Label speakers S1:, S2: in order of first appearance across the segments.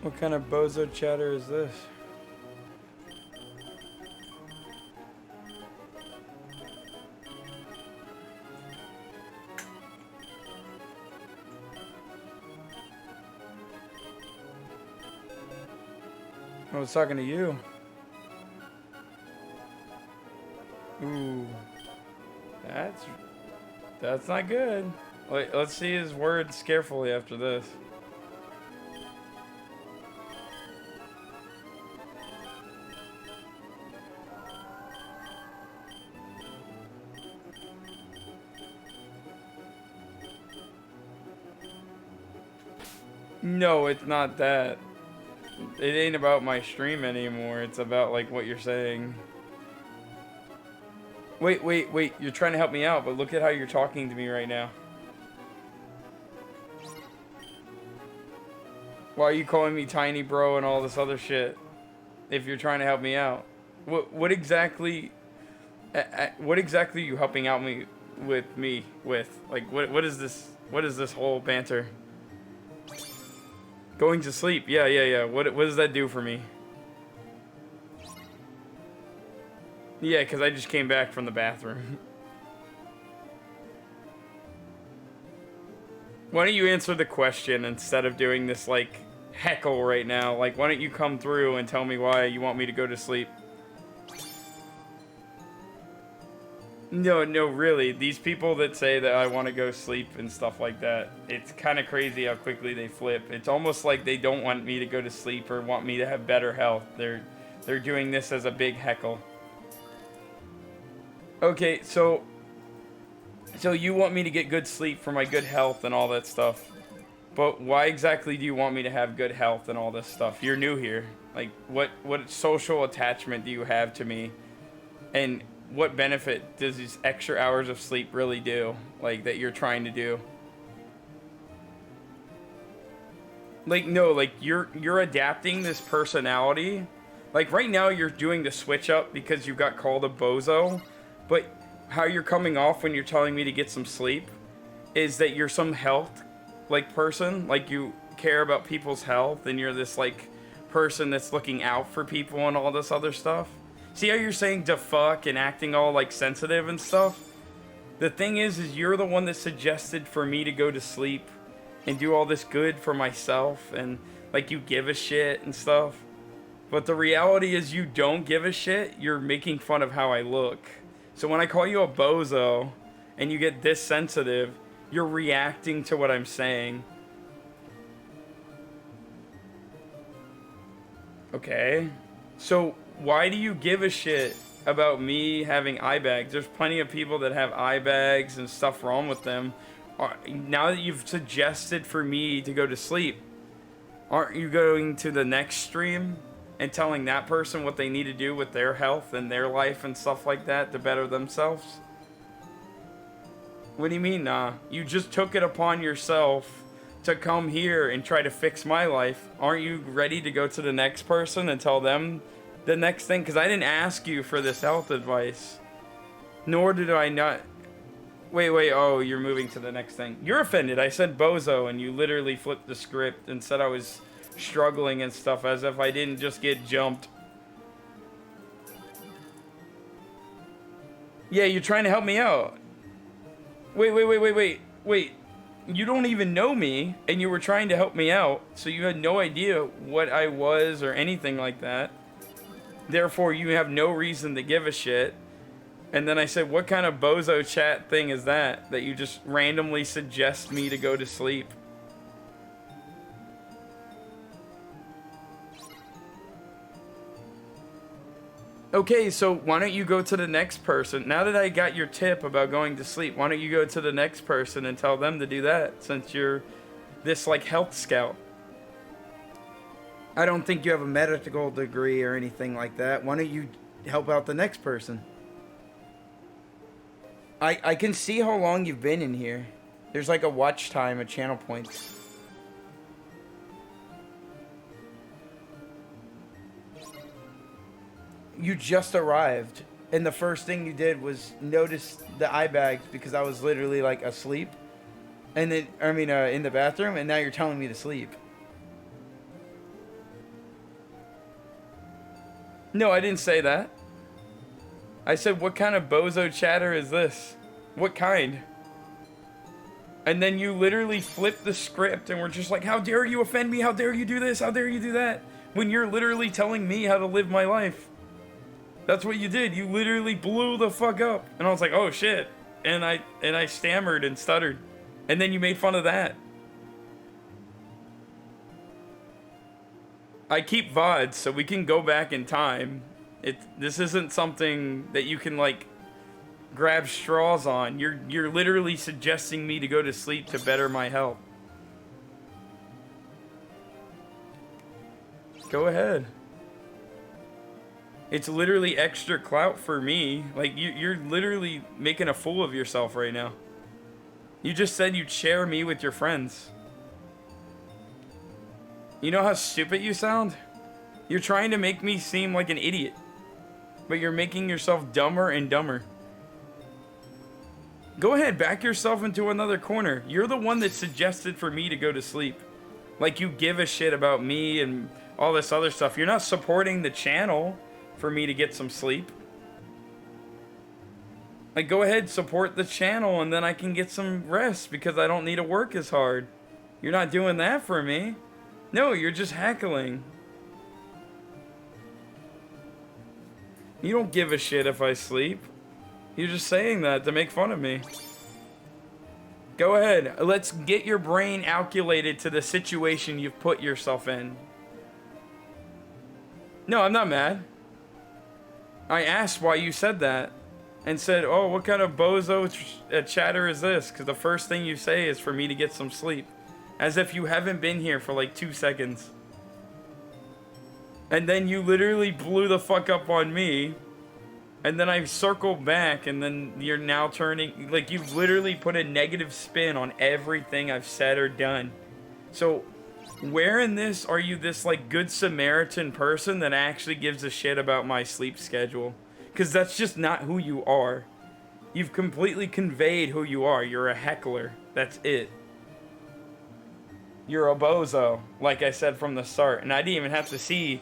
S1: What kind of bozo chatter is this? I was talking to you. Ooh. That's not good. Wait, let's see his words carefully after this. No, it's not that. It ain't about my stream anymore. It's about like what you're saying. Wait. You're trying to help me out, but look at how you're talking to me right now. Why are you calling me tiny bro and all this other shit? If you're trying to help me out. What exactly are you helping out me with? Like what is this whole banter? Going to sleep. Yeah. What does that do for me? Yeah, because I just came back from the bathroom. Why don't you answer the question instead of doing this, like, heckle right now? Like, why don't you come through and tell me why you want me to go to sleep? No, really. These people that say that I want to go sleep and stuff like that, it's kind of crazy how quickly they flip. It's almost like they don't want me to go to sleep or want me to have better health. They're doing this as a big heckle. Okay, so you want me to get good sleep for my good health and all that stuff. But why exactly do you want me to have good health and all this stuff? You're new here. Like, what social attachment do you have to me? And what benefit does these extra hours of sleep really do? Like, that you're trying to do? Like, no, like, you're adapting this personality. Like, right now you're doing the switch up because you got called a bozo. But how you're coming off when you're telling me to get some sleep is that you're some health, like, person. Like, you care about people's health and you're this, like, person that's looking out for people and all this other stuff. See how you're saying to fuck and acting all, like, sensitive and stuff? The thing is you're the one that suggested for me to go to sleep and do all this good for myself and, like, you give a shit and stuff. But the reality is you don't give a shit. You're making fun of how I look. So when I call you a bozo and you get this sensitive, you're reacting to what I'm saying. Okay. So why do you give a shit about me having eye bags? There's plenty of people that have eye bags and stuff wrong with them. Now that you've suggested for me to go to sleep, aren't you going to the next stream and telling that person what they need to do with their health and their life and stuff like that to better themselves? What do you mean, nah? You just took it upon yourself to come here and try to fix my life. Aren't you ready to go to the next person and tell them the next thing? Because I didn't ask you for this health advice. Nor did I not... Wait, oh, you're moving to the next thing. You're offended. I said bozo and you literally flipped the script and said I was struggling and stuff as if I didn't just get jumped. Yeah, you're trying to help me out. Wait. You don't even know me and you were trying to help me out, so you had no idea what I was or anything like that. Therefore, you have no reason to give a shit. And then I said, what kind of bozo chat thing is that you just randomly suggest me to go to sleep? Okay, so why don't you go to the next person? Now that I got your tip about going to sleep, why don't you go to the next person and tell them to do that, since you're this, like, health scout? I don't think you have a medical degree or anything like that. Why don't you help out the next person? I can see how long you've been in here. There's like a watch time at channel points. You just arrived, and the first thing you did was notice the eye bags because I was literally like asleep. And then, I mean, in the bathroom, and now you're telling me to sleep. No, I didn't say that. I said, what kind of bozo chatter is this? What kind? And then you literally flip the script and we're just like, how dare you offend me? How dare you do this? How dare you do that? When you're literally telling me how to live my life. That's what you did. You literally blew the fuck up. And I was like, oh shit. And I stammered and stuttered. And then you made fun of that. I keep VODs so we can go back in time. This isn't something that you can like grab straws on. You're literally suggesting me to go to sleep to better my health. Go ahead. It's literally extra clout for me. Like you're literally making a fool of yourself right now. You just said you'd share me with your friends. You know how stupid you sound? You're trying to make me seem like an idiot. But you're making yourself dumber and dumber. Go ahead, back yourself into another corner. You're the one that suggested for me to go to sleep. Like you give a shit about me and all this other stuff. You're not supporting the channel for me to get some sleep. Like go ahead, support the channel and then I can get some rest because I don't need to work as hard. You're not doing that for me. No, you're just heckling. You don't give a shit if I sleep. You're just saying that to make fun of me. Go ahead. Let's get your brain calculated to the situation you've put yourself in. No, I'm not mad. I asked why you said that. And said, oh, what kind of bozo chatter is this? Because the first thing you say is for me to get some sleep. As if you haven't been here for like 2 seconds. And then you literally blew the fuck up on me. And then I circled back and then you're now turning... Like you've literally put a negative spin on everything I've said or done. So where in this are you this like good Samaritan person that actually gives a shit about my sleep schedule? Because that's just not who you are. You've completely conveyed who you are. You're a heckler. That's it. You're a bozo, like I said from the start. And I didn't even have to see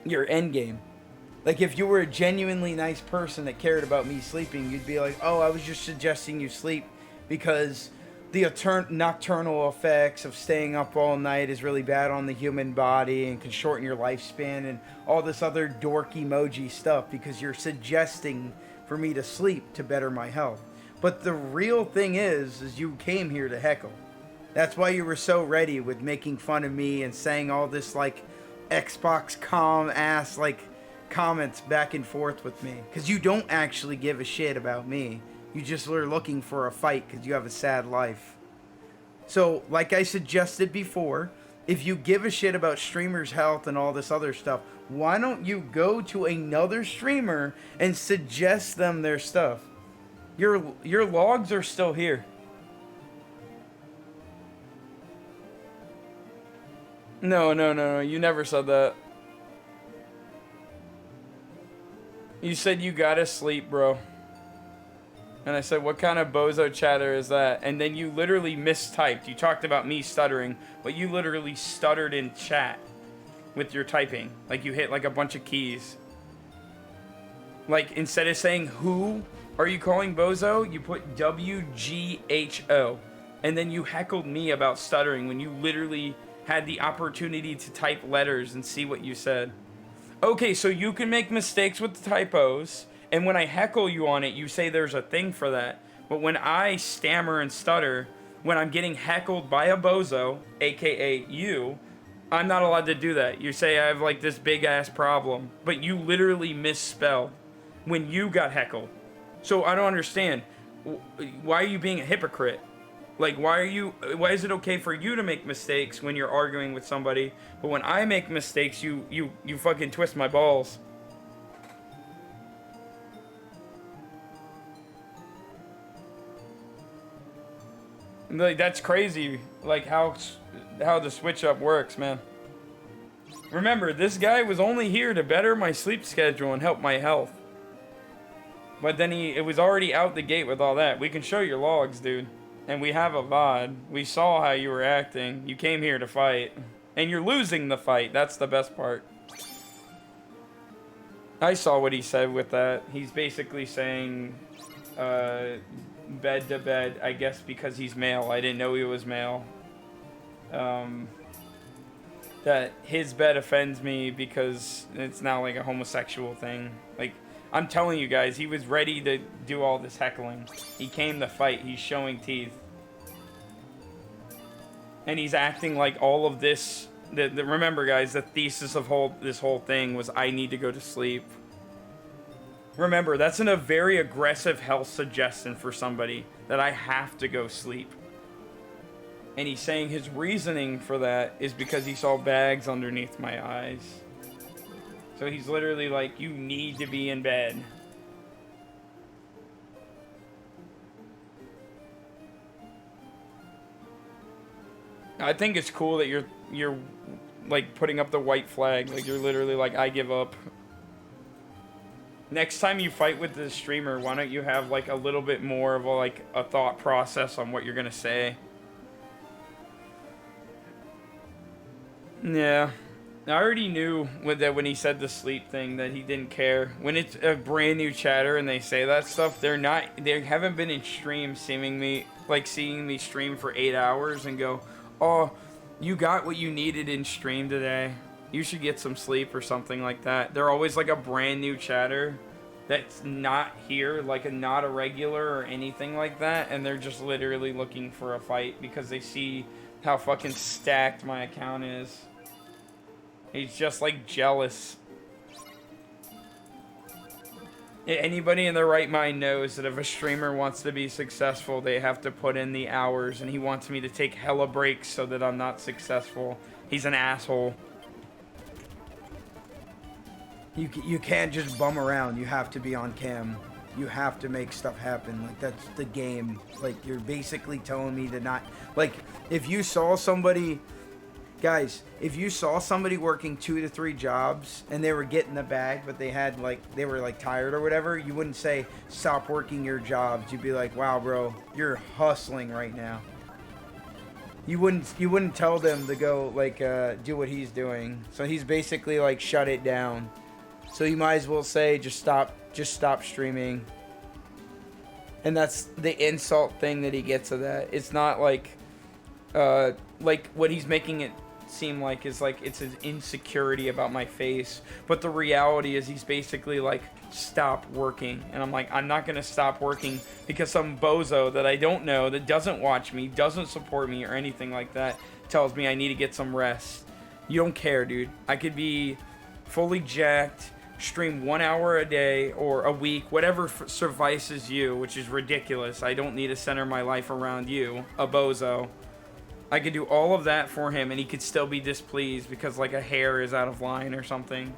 S1: your end game. Like, if you were a genuinely nice person that cared about me sleeping, you'd be like, oh, I was just suggesting you sleep because the nocturnal effects of staying up all night is really bad on the human body and can shorten your lifespan and all this other dork emoji stuff because you're suggesting for me to sleep to better my health. But the real thing is you came here to heckle. That's why you were so ready with making fun of me and saying all this like Xbox com ass like comments back and forth with me. Because you don't actually give a shit about me. You just were looking for a fight because you have a sad life. So, like I suggested before, if you give a shit about streamers' health and all this other stuff, why don't you go to another streamer and suggest them their stuff? Your logs are still here. No, you never said that. You said you gotta sleep, bro. And I said, what kind of bozo chatter is that? And then you literally mistyped. You talked about me stuttering, but you literally stuttered in chat with your typing. Like you hit like a bunch of keys. Like instead of saying who are you calling bozo, you put WGHO. And then you heckled me about stuttering when you literally had the opportunity to type letters and see what you said. Okay, so you can make mistakes with the typos. And when I heckle you on it, you say there's a thing for that. But when I stammer and stutter, when I'm getting heckled by a bozo, aka you, I'm not allowed to do that. You say I have like this big ass problem, but you literally misspelled when you got heckled. So I don't understand. Why are you being a hypocrite? Like, why is it okay for you to make mistakes when you're arguing with somebody, but when I make mistakes, you fucking twist my balls? Like, that's crazy, like, how the switch up works, man. Remember, this guy was only here to better my sleep schedule and help my health. But then it was already out the gate with all that. We can show your logs, dude. And we have a VOD. We saw how you were acting. You came here to fight. And you're losing the fight. That's the best part. I saw what he said with that. He's basically saying, bed to bed, I guess because he's male. I didn't know he was male. That his bed offends me because it's now like a homosexual thing. Like, I'm telling you guys, he was ready to do all this heckling. He came to fight. He's showing teeth. And he's acting like all of this... remember, guys, the thesis of this whole thing was I need to go to sleep. Remember, that's a very aggressive health suggestion for somebody, that I have to go sleep. And he's saying his reasoning for that is because he saw bags underneath my eyes. So he's literally like, you need to be in bed. I think it's cool that you're like putting up the white flag. Like you're literally like, I give up. Next time you fight with the streamer, why don't you have like a little bit more of a thought process on what you're gonna say? Yeah. I already knew that when he said the sleep thing that he didn't care. When it's a brand new chatter and they say that stuff, they haven't been in stream seeing me stream for 8 hours and go, oh, you got what you needed in stream today. You should get some sleep or something like that. They're always like a brand new chatter that's not here, like not a regular or anything like that, and they're just literally looking for a fight because they see how fucking stacked my account is. He's just like jealous. Anybody in their right mind knows that if a streamer wants to be successful, they have to put in the hours, and he wants me to take hella breaks so that I'm not successful. He's an asshole.
S2: You can't just bum around. You have to be on cam. You have to make stuff happen. Like, that's the game. Like, you're basically telling me to not... Like, if you saw somebody... Guys, if you saw somebody working 2 to 3 jobs and they were getting the bag, but they were tired or whatever, you wouldn't say, stop working your jobs. You'd be like, wow, bro, you're hustling right now. You wouldn't tell them to go, do what he's doing. So he's basically, shut it down. So you might as well say, just stop streaming. And that's the insult thing that he gets of that. It's not like what he's making it seem like is it's his insecurity about my face, but the reality is he's basically stop working, and I'm like, I'm not gonna stop working because some bozo that I don't know, that doesn't watch me, doesn't support me or anything like that, tells me I need to get some rest. You don't care, dude. I could be fully jacked, stream 1 hour a day or a week, whatever suffices you, which is ridiculous. I don't need to center my life around you, a bozo. I could do all of that for him, and he could still be displeased because a hair is out of line or something.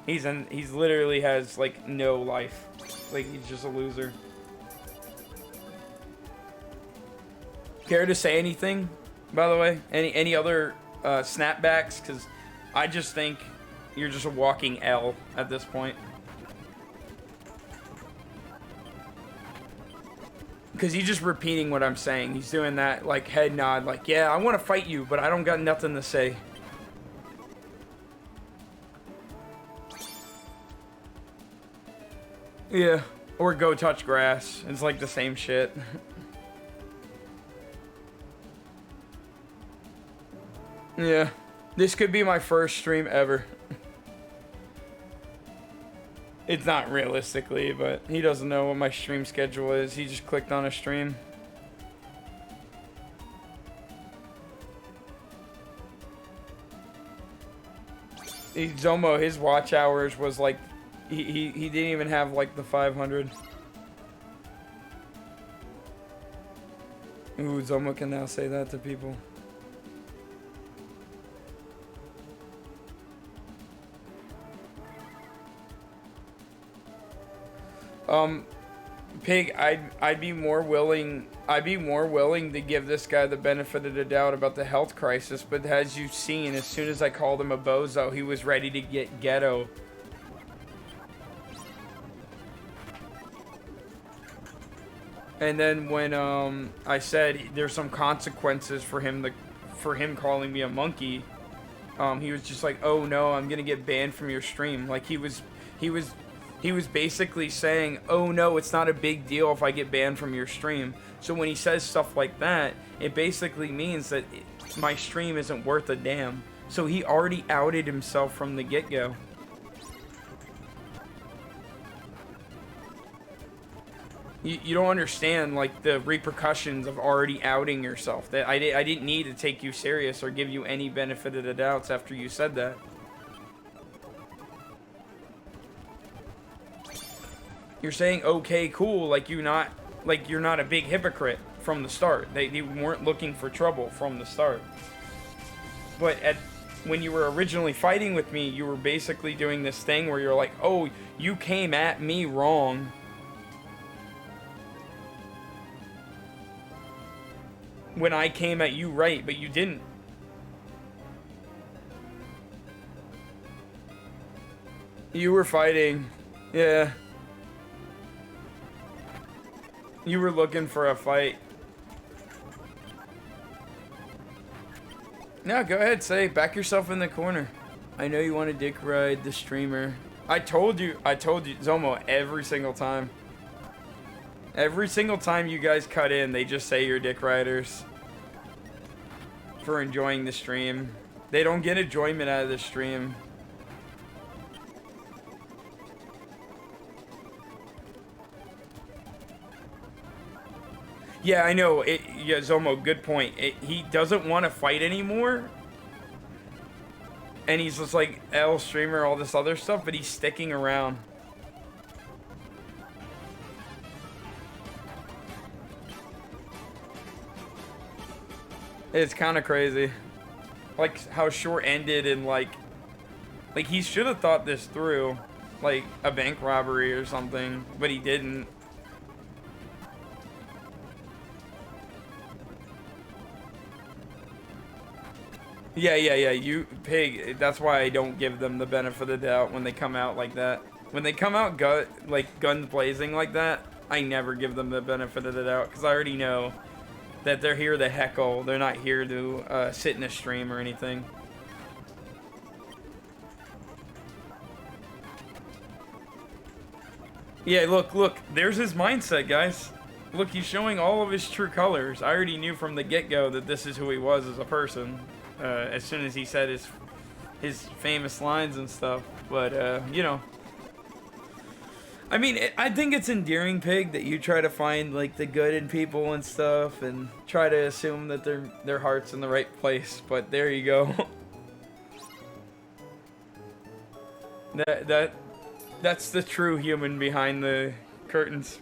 S2: He's literally has no life. He's just a loser. Care to say anything, by the way? Any other snapbacks? Because I just think you're just a walking L at this point. Because he's just repeating what I'm saying. He's doing that, head nod, yeah, I want to fight you, but I don't got nothing to say. Yeah, or go touch grass. It's the same shit. Yeah, this could be my first stream ever. It's not realistically, but he doesn't know what my stream schedule is. He just clicked on a stream. Zomo, his watch hours was he didn't even have the 500. Ooh, Zomo can now say that to people. Pig, I'd be more willing to give this guy the benefit of the doubt about the health crisis, but as you've seen, as soon as I called him a bozo, he was ready to get ghetto.
S1: And then when I said there's some consequences for him calling me a monkey, he was just like, "Oh no, I'm gonna get banned from your stream." Like he was basically saying, "Oh no, it's not a big deal if I get banned from your stream." So when he says stuff like that, it basically means that my stream isn't worth a damn. So he already outed himself from the get-go. You don't understand, like, the repercussions of already outing yourself. That I didn't need to take you serious or give you any benefit of the doubts after you said that. You're saying, okay, cool, like you're not a big hypocrite from the start. They weren't looking for trouble from the start. But when you were originally fighting with me, you were basically doing this thing where you're like, oh, you came at me wrong. When I came at you right, but you didn't. You were fighting. Yeah. You were looking for a fight. No, go ahead, back yourself in the corner. I know you want to dick ride the streamer. I told you, Zomo, every single time. Every single time you guys cut in, they just say you're dick riders for enjoying the stream. They don't get enjoyment out of the stream. Yeah, I know. Yeah, Zomo, good point. He doesn't want to fight anymore. And he's just like, L streamer, all this other stuff, but he's sticking around. It's kind of crazy. Like, how short-ended and, like, he should have thought this through. Like, a bank robbery or something, but he didn't. Yeah, you pig. That's why I don't give them the benefit of the doubt when they come out like that. When they come out guns blazing like that, I never give them the benefit of the doubt because I already know that they're here to heckle. They're not here to sit in a stream or anything. Yeah, look. There's his mindset, guys. Look, he's showing all of his true colors. I already knew from the get-go that this is who he was as a person. As soon as he said his famous lines and stuff. But, you know. I mean, I think it's endearing, Pig, that you try to find, like, the good in people and stuff. And try to assume that their heart's in the right place. But there you go. That's the true human behind the curtains.